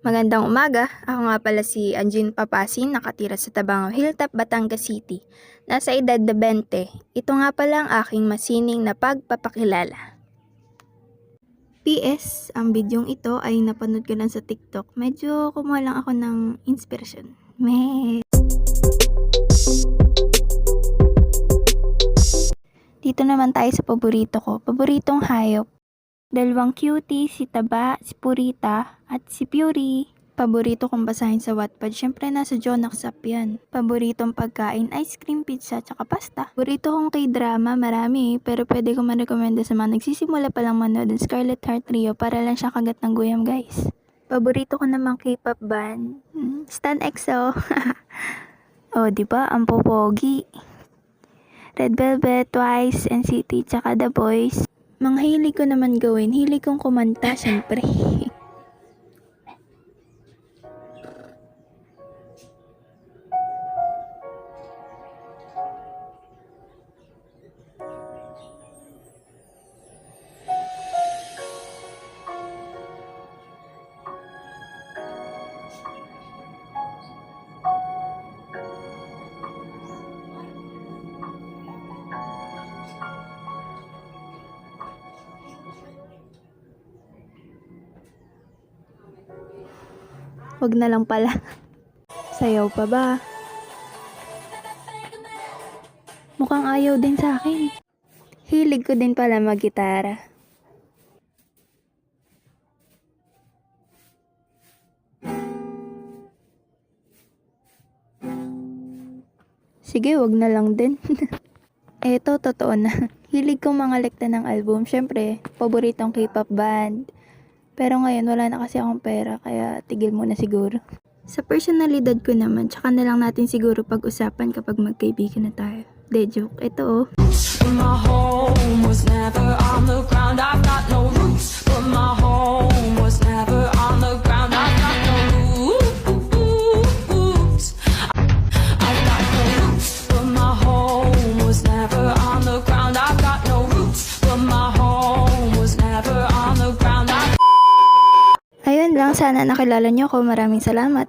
Magandang umaga, ako nga pala si Anjin Papasin, nakatira sa Tabangaw Hilltop, Batangas City. Nasa edad na 20, ito nga pala ang aking masining na pagpapakilala. PS, ang bidyong ito ay napanood ko lang sa TikTok. Medyo kumuha lang ako ng inspirasyon. Dito naman tayo sa paborito ko, paboritong hayop. Dalawang cutie, si Taba, si Purita, at si Fury. Paborito kong basahin sa Wattpad, syempre nasa Jonax app yan. Paboritong pagkain, ice cream, pizza, tsaka pasta. Paborito kong K-drama, marami pero pwede ko ma-recommenda sa mga nagsisimula pa lang manood ng Scarlet Heart Trio para lang siya kagat ng guyam guys. Paborito ko namang K-pop band, Stan EXO. Oh, diba? Ang popogi. Red Velvet, Twice, NCT, tsaka The Boys. Mga hilig ko naman gawin, hilig kong kumanta, syempre. Wag na lang pala. Sayaw pa ba? Mukhang ayaw din sa akin. Hilig ko din pala mag-gitara. Sige, wag na lang din. Eto, totoo na. Hilig kong mga lekta ng album. Syempre, paboritong K-pop band. Pero ngayon, wala na kasi akong pera, kaya tigil muna siguro. Sa personalidad ko naman, tsaka na lang natin siguro pag-usapan kapag magkaibigan na tayo. De joke, ito oh. My home was never on the ground, I've got no roots. But my home was never on the ground, I've got no roots. I've got no roots, but my home was never on the ground, I've got no roots. But my home was never on the ground. Ayun lang, sana nakilala niyo ako. Maraming salamat.